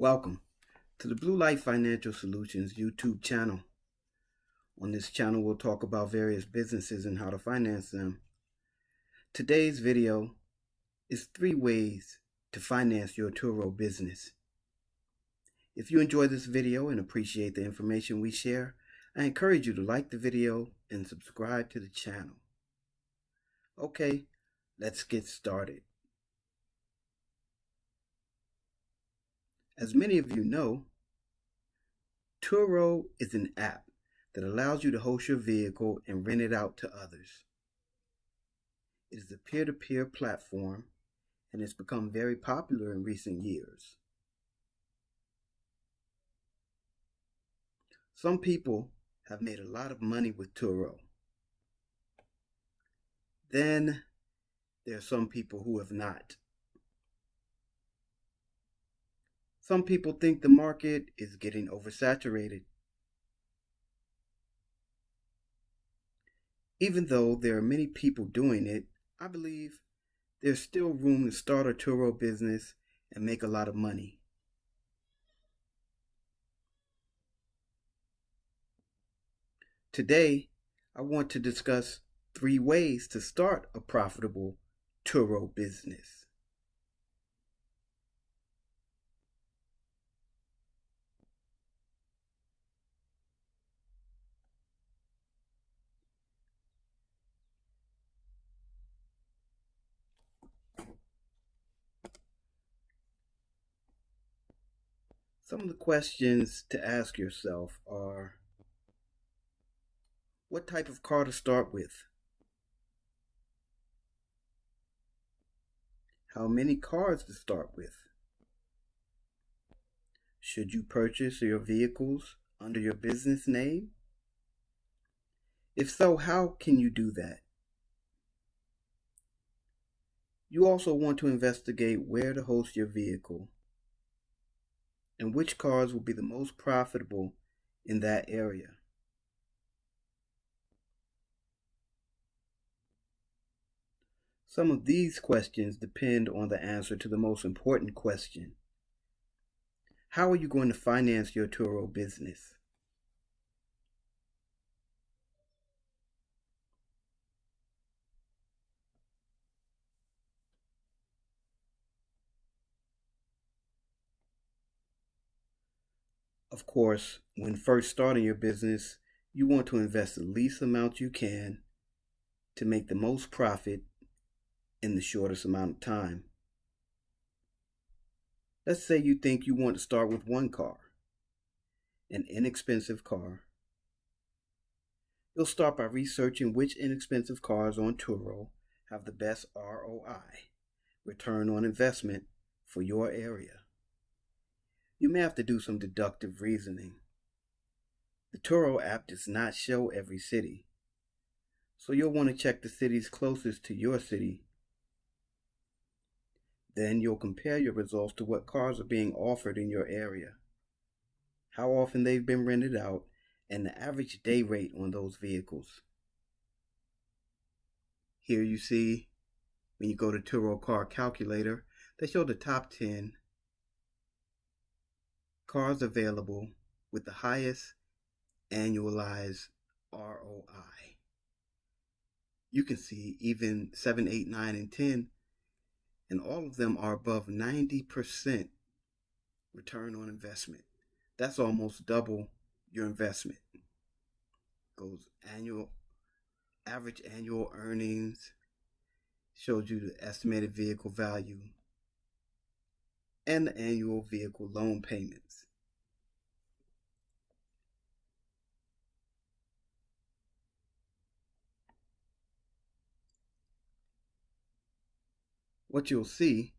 Welcome to the Blue Light Financial Solutions YouTube channel. On this channel, we'll talk about various businesses and how to finance them. Today's video is 3 ways to finance your Turo business. If you enjoy this video and appreciate the information we share, I encourage you to like the video and subscribe to the channel. Okay, let's get started. As many of you know, Turo is an app that allows you to host your vehicle and rent it out to others. It is a peer-to-peer platform and has become very popular in recent years. Some people have made a lot of money with Turo. Then there are some people who have not. Some people think the market is getting oversaturated. Even though there are many people doing it, I believe there's still room to start a Turo business and make a lot of money. Today, I want to discuss 3 ways to start a profitable Turo business. Some of the questions to ask yourself are: what type of car to start with? How many cars to start with? Should you purchase your vehicles under your business name? If so, how can you do that? You also want to investigate where to host your vehicle and which cars will be the most profitable in that area. Some of these questions depend on the answer to the most important question: how are you going to finance your Turo business? Of course, when first starting your business, you want to invest the least amount you can to make the most profit in the shortest amount of time. Let's say you think you want to start with 1 car, an inexpensive car. You'll start by researching which inexpensive cars on Turo have the best ROI, return on investment, for your area. You may have to do some deductive reasoning. The Turo app does not show every city, so you'll want to check the cities closest to your city. Then you'll compare your results to what cars are being offered in your area, how often they've been rented out, and the average day rate on those vehicles. Here you see, when you go to Turo Car Calculator, they show the top 10 cars available with the highest annualized ROI. You can see even 7, 8, 9, and 10, and all of them are above 90% return on investment. That's almost double your investment. Goes average annual earnings, shows you the estimated vehicle value, and the annual vehicle loan payments. What you'll see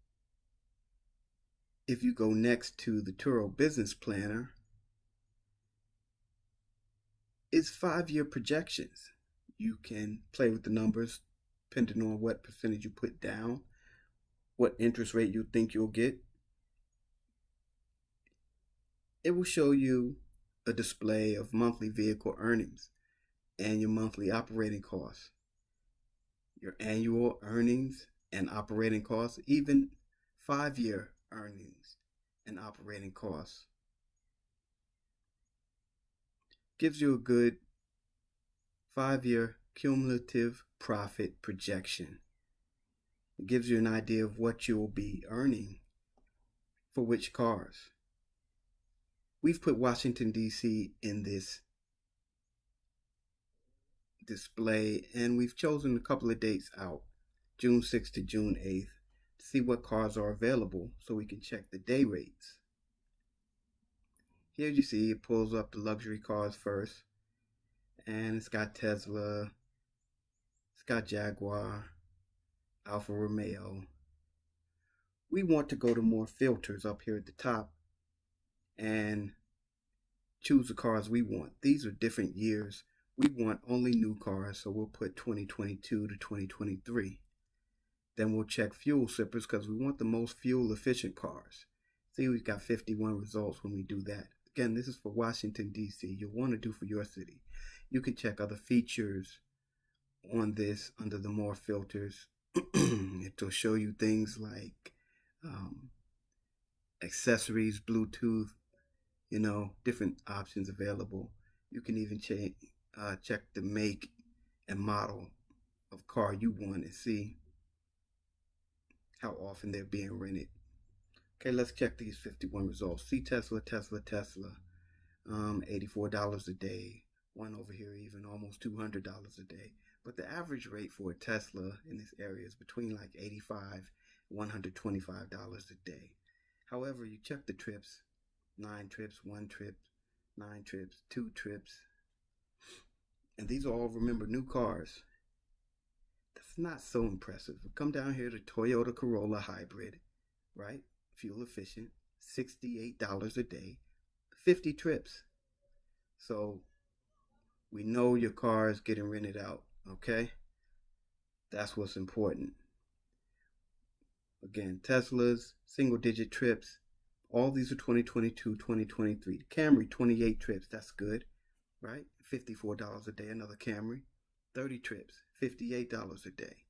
if you go next to the Turo Business Planner is 5-year projections. You can play with the numbers depending on what percentage you put down, what interest rate you think you'll get. It will show you a display of monthly vehicle earnings and your monthly operating costs, your annual earnings and operating costs, even 5-year earnings and operating costs. Gives you a good 5-year cumulative profit projection. It gives you an idea of what you'll be earning for which cars. We've put Washington, D.C. in this display, and we've chosen a couple of dates out, June 6th to June 8th, to see what cars are available so we can check the day rates. Here you see it pulls up the luxury cars first, and it's got Tesla, it's got Jaguar, Alfa Romeo. We want to go to more filters up here at the top and choose the cars we want. These are different years. We want only new cars, so we'll put 2022 to 2023. Then we'll check fuel sippers because we want the most fuel efficient cars. See, we've got 51 results when we do that. Again, this is for Washington, D.C. You'll want to do for your city. You can check other features on this under the more filters. It'll show you things like accessories, Bluetooth, different options available. You can even check the make and model of car you want and see how often they're being rented. Okay, let's check these 51 results. See Tesla, $84 a day. One over here even almost $200 a day. But the average rate for a Tesla in this area is between like $85 and $125 a day. However, you check the trips, 9 trips, 1 trip, 9 trips, 2 trips. And these are all, remember, new cars. That's not so impressive. We come down here to Toyota Corolla Hybrid, right? Fuel efficient, $68 a day, 50 trips. So we know your car is getting rented out, okay? That's what's important. Again, Teslas, single digit trips. All these are 2022, 2023. The Camry, 28 trips. That's good, right? $54 a day, another Camry. 30 trips, $58 a day.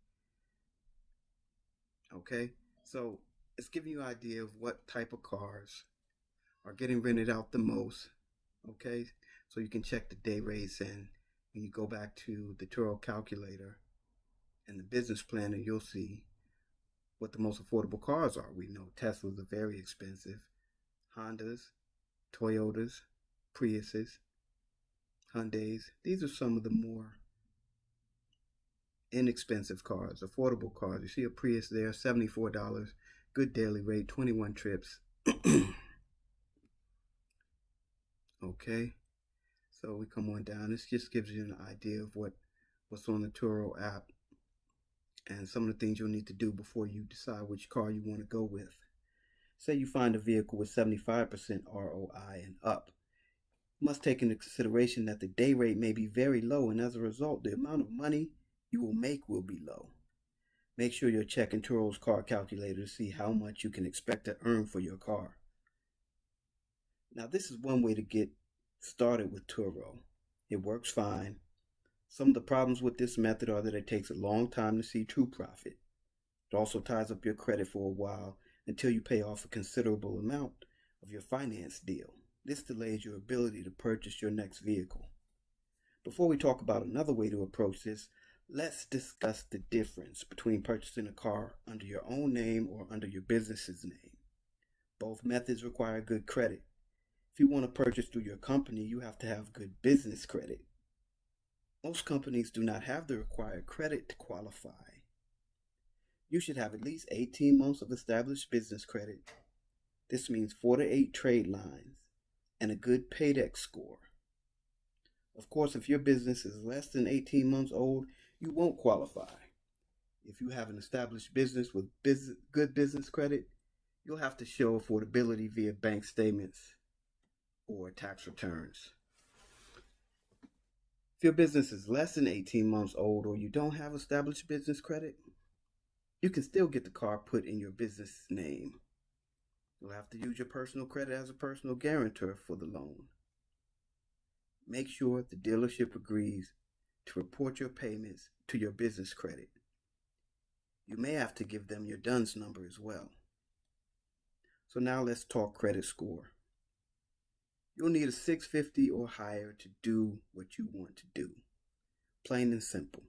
Okay? So it's giving you an idea of what type of cars are getting rented out the most. Okay? So you can check the day rates, and when you go back to the Turo calculator and the business planner, you'll see what the most affordable cars are. We know Teslas are very expensive. Hondas, Toyotas, Priuses, Hyundais. These are some of the more inexpensive cars, affordable cars. You see a Prius there, $74, good daily rate, 21 trips. Okay, so we come on down. This just gives you an idea of what's on the Turo app and some of the things you'll need to do before you decide which car you want to go with. Say you find a vehicle with 75% ROI and up. You must take into consideration that the day rate may be very low, and as a result, the amount of money you will make will be low. Make sure you're checking Turo's car calculator to see how much you can expect to earn for your car. Now, this is one way to get started with Turo. It works fine. Some of the problems with this method are that it takes a long time to see true profit. It also ties up your credit for a while until you pay off a considerable amount of your finance deal. This delays your ability to purchase your next vehicle. Before we talk about another way to approach this, let's discuss the difference between purchasing a car under your own name or under your business's name. Both methods require good credit. If you want to purchase through your company, you have to have good business credit. Most companies do not have the required credit to qualify. You should have at least 18 months of established business credit. This means 4 to 8 trade lines and a good PAYDEX score. Of course, if your business is less than 18 months old, you won't qualify. If you have an established business with good business credit, you'll have to show affordability via bank statements or tax returns. If your business is less than 18 months old or you don't have established business credit, you can still get the car put in your business name. You'll have to use your personal credit as a personal guarantor for the loan. Make sure the dealership agrees to report your payments to your business credit. You may have to give them your DUNS number as well. So now let's talk credit score. You'll need a 650 or higher to do what you want to do. Plain and simple.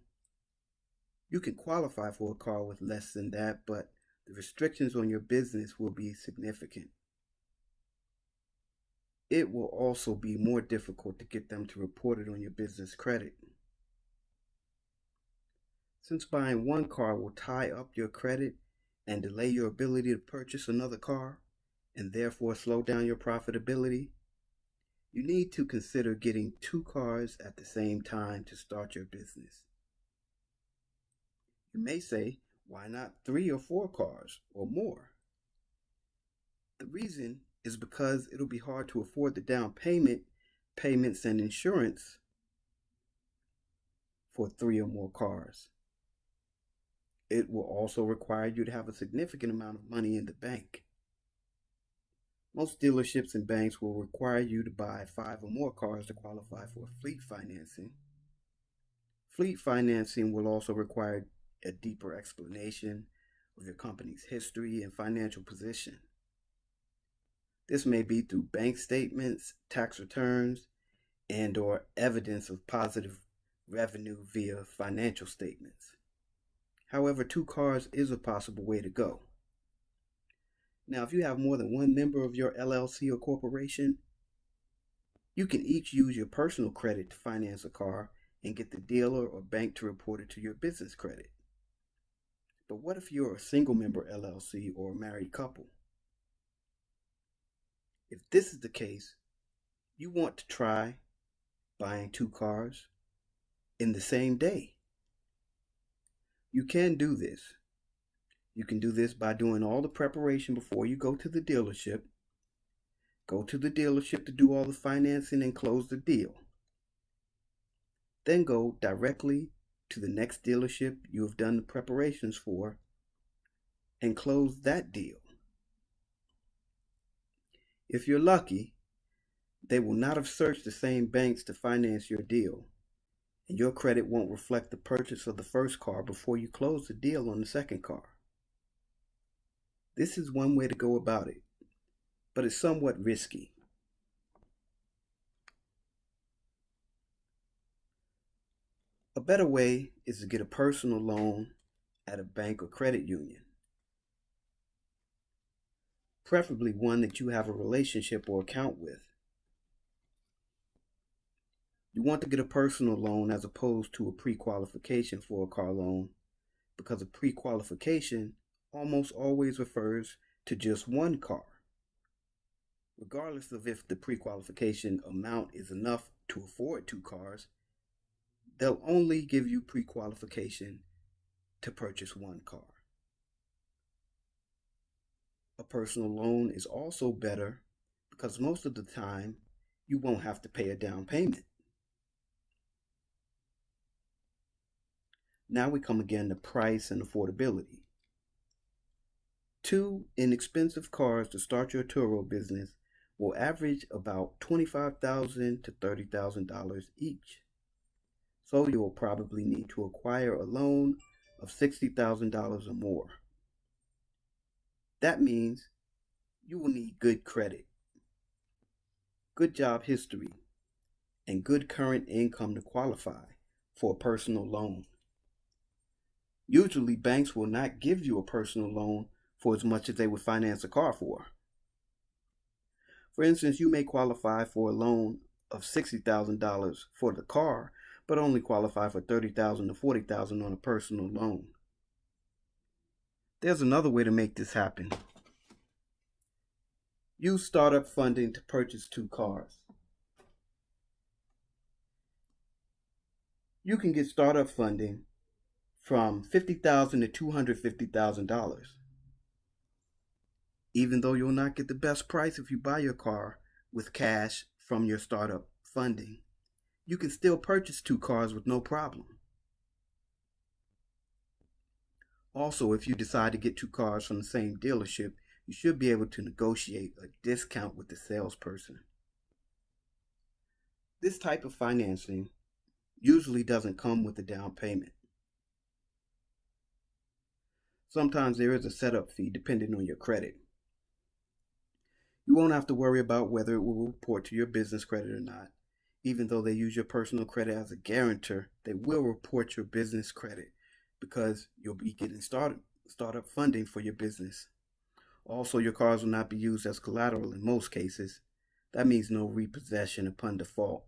You can qualify for a car with less than that, but the restrictions on your business will be significant. It will also be more difficult to get them to report it on your business credit. Since buying one car will tie up your credit and delay your ability to purchase another car, and therefore slow down your profitability, you need to consider getting 2 cars at the same time to start your business. You may say, why not 3 or 4 cars or more? The reason is because it'll be hard to afford the down payment, payments, and insurance for 3 or more cars. It will also require you to have a significant amount of money in the bank. Most dealerships and banks will require you to buy 5 or more cars to qualify for fleet financing. Fleet financing will also require a deeper explanation of your company's history and financial position. This may be through bank statements, tax returns, and/or evidence of positive revenue via financial statements. However, 2 cars is a possible way to go. Now, if you have more than one member of your LLC or corporation, you can each use your personal credit to finance a car and get the dealer or bank to report it to your business credit. But what if you're a single member LLC or a married couple? If this is the case, you want to try buying 2 cars in the same day. You can do this. You can do this by doing all the preparation before you go to the dealership. Go to the dealership to do all the financing and close the deal. Then go directly to the next dealership you have done the preparations for and close that deal. If you're lucky, they will not have searched the same banks to finance your deal, and your credit won't reflect the purchase of the first car before you close the deal on the second car. This is one way to go about it, but it's somewhat risky. A better way is to get a personal loan at a bank or credit union, preferably one that you have a relationship or account with. You want to get a personal loan as opposed to a pre-qualification for a car loan, because a pre-qualification almost always refers to just one car. Regardless of if the pre-qualification amount is enough to afford 2 cars, they'll only give you pre-qualification to purchase 1 car. A personal loan is also better because most of the time you won't have to pay a down payment. Now we come again to price and affordability. 2 inexpensive cars to start your Turo business will average about $25,000 to $30,000 each. So you'll probably need to acquire a loan of $60,000 or more. That means you will need good credit, good job history, and good current income to qualify for a personal loan. Usually banks will not give you a personal loan for as much as they would finance a car for. For instance, you may qualify for a loan of $60,000 for the car, but only qualify for $30,000 to $40,000 on a personal loan. There's another way to make this happen. Use startup funding to purchase 2 cars. You can get startup funding from $50,000 to $250,000. Even though you'll not get the best price if you buy your car with cash from your startup funding, you can still purchase 2 cars with no problem. Also, if you decide to get 2 cars from the same dealership, you should be able to negotiate a discount with the salesperson. This type of financing usually doesn't come with a down payment. Sometimes there is a setup fee depending on your credit. You won't have to worry about whether it will report to your business credit or not. Even though they use your personal credit as a guarantor, they will report your business credit because you'll be getting startup funding for your business. Also, your cars will not be used as collateral in most cases. That means no repossession upon default.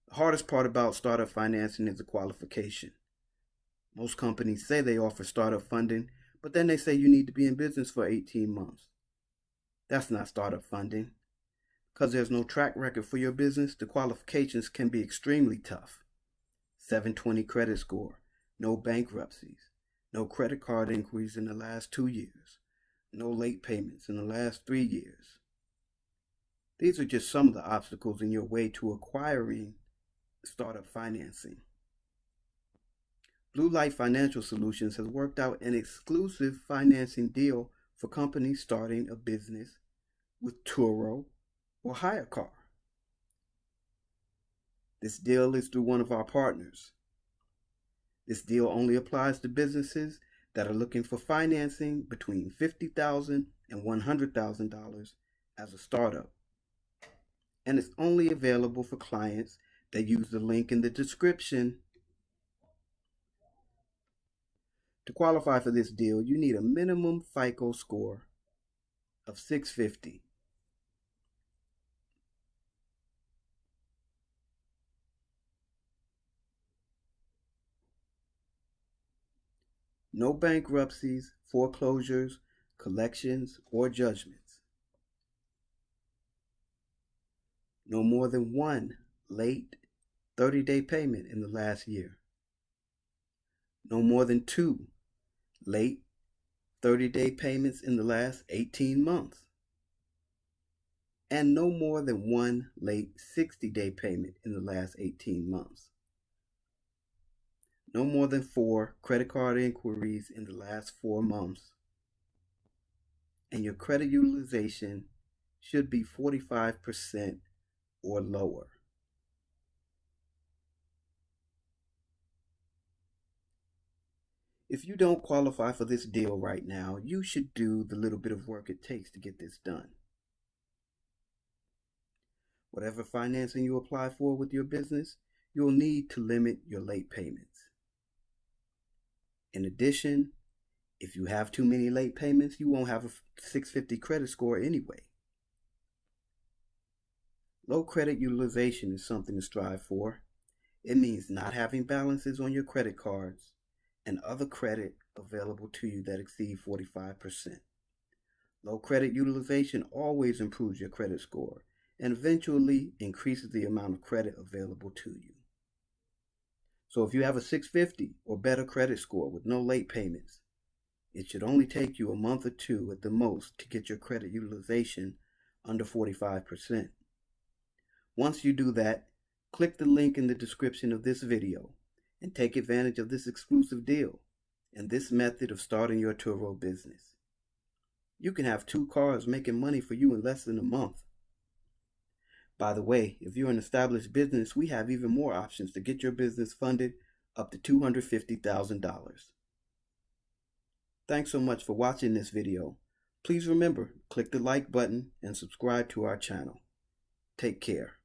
The hardest part about startup financing is the qualification. Most companies say they offer startup funding, but then they say you need to be in business for 18 months. That's not startup funding. Because there's no track record for your business, the qualifications can be extremely tough. 720 credit score, no bankruptcies, no credit card inquiries in the last 2 years, no late payments in the last 3 years. These are just some of the obstacles in your way to acquiring startup financing. Blue Light Financial Solutions has worked out an exclusive financing deal for companies starting a business with Turo or HireCar. This deal is through one of our partners. This deal only applies to businesses that are looking for financing between $50,000 and $100,000 as a startup. And it's only available for clients that use the link in the description. To qualify for this deal, you need a minimum FICO score of 650. No bankruptcies, foreclosures, collections, or judgments. No more than one late 30-day payment in the last year. No more than 2 late 30-day payments in the last 18 months. And no more than 1 late 60-day payment in the last 18 months. No more than 4 credit card inquiries in the last 4 months. And your credit utilization should be 45% or lower. If you don't qualify for this deal right now, you should do the little bit of work it takes to get this done. Whatever financing you apply for with your business, you'll need to limit your late payments. In addition, if you have too many late payments, you won't have a 650 credit score anyway. Low credit utilization is something to strive for. It means not having balances on your credit cards and other credit available to you that exceed 45%. Low credit utilization always improves your credit score and eventually increases the amount of credit available to you. So if you have a 650 or better credit score with no late payments, it should only take you a month or 2 at the most to get your credit utilization under 45%. Once you do that, click the link in the description of this video and take advantage of this exclusive deal and this method of starting your Turo business. You can have 2 cars making money for you in less than a month. By the way, if you're an established business, we have even more options to get your business funded up to $250,000. Thanks so much for watching this video. Please remember, click the like button and subscribe to our channel. Take care.